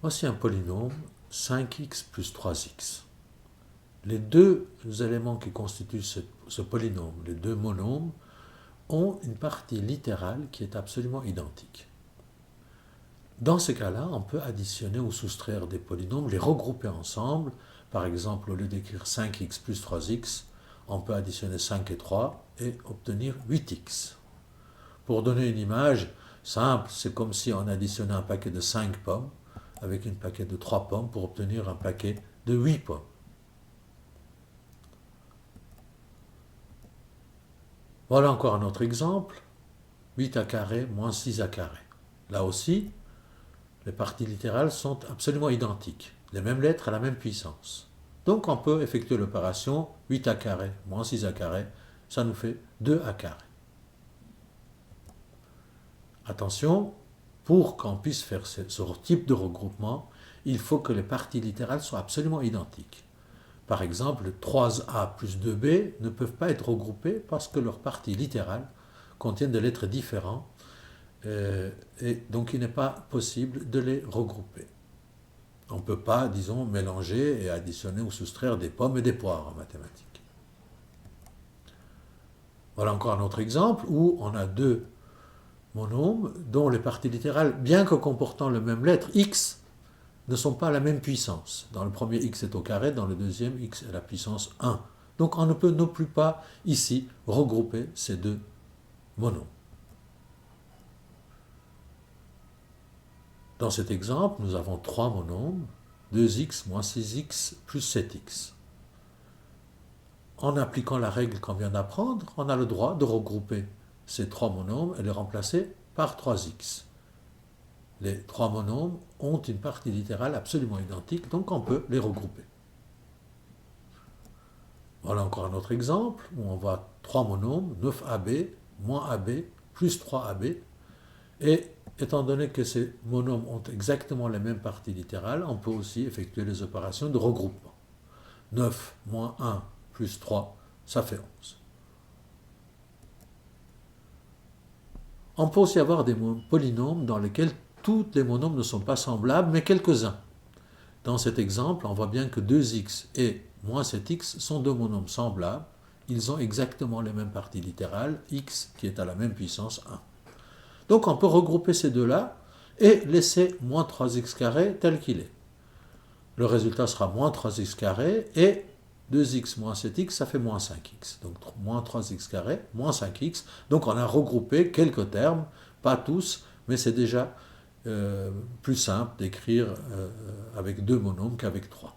Voici un polynôme 5x plus 3x. Les deux éléments qui constituent ce polynôme, les deux monômes, ont une partie littérale qui est absolument identique. Dans ces cas-là, on peut additionner ou soustraire des polynômes, les regrouper ensemble. Par exemple, au lieu d'écrire 5x plus 3x, on peut additionner 5 et 3 et obtenir 8x. Pour donner une image simple, c'est comme si on additionnait un paquet de 5 pommes avec un paquet de 3 pommes pour obtenir un paquet de 8 pommes. Voilà encore un autre exemple. 8 carré moins 6 carré. Là aussi, les parties littérales sont absolument identiques. Les mêmes lettres à la même puissance. Donc on peut effectuer l'opération 8 carré moins 6 carré. Ça nous fait 2 carré. Attention, pour qu'on puisse faire ce type de regroupement, il faut que les parties littérales soient absolument identiques. Par exemple, 3a plus 2b ne peuvent pas être regroupés parce que leurs parties littérales contiennent des lettres différentes et donc il n'est pas possible de les regrouper. On ne peut pas, disons, mélanger et additionner ou soustraire des pommes et des poires en mathématiques. Voilà encore un autre exemple où on a deux monômes dont les parties littérales, bien que comportant la même lettre, x, ne sont pas à la même puissance. Dans le premier, x est au carré, dans le deuxième, x est la puissance 1. Donc on ne peut non plus pas, ici, regrouper ces deux monômes. Dans cet exemple, nous avons trois monômes, 2x moins 6x plus 7x. En appliquant la règle qu'on vient d'apprendre, on a le droit de regrouper ces trois monômes et les remplacer par 3x. Les trois monômes ont une partie littérale absolument identique, donc on peut les regrouper. Voilà encore un autre exemple où on voit trois monômes, 9ab, moins ab, plus 3ab. Et étant donné que ces monômes ont exactement les mêmes parties littérales, on peut aussi effectuer les opérations de regroupement. 9 moins 1 plus 3, ça fait 11. On peut aussi avoir des polynômes dans lesquels tous les monômes ne sont pas semblables, mais quelques-uns. Dans cet exemple, on voit bien que 2x et moins 7x sont deux monômes semblables. Ils ont exactement les mêmes parties littérales, x qui est à la même puissance 1. Donc on peut regrouper ces deux-là et laisser moins 3x carré tel qu'il est. Le résultat sera moins 3x carré et 2x moins 7x, ça fait moins 5x. Donc moins 3x carré, moins 5x. Donc on a regroupé quelques termes, pas tous, mais c'est déjà plus simple d'écrire avec deux monômes qu'avec trois.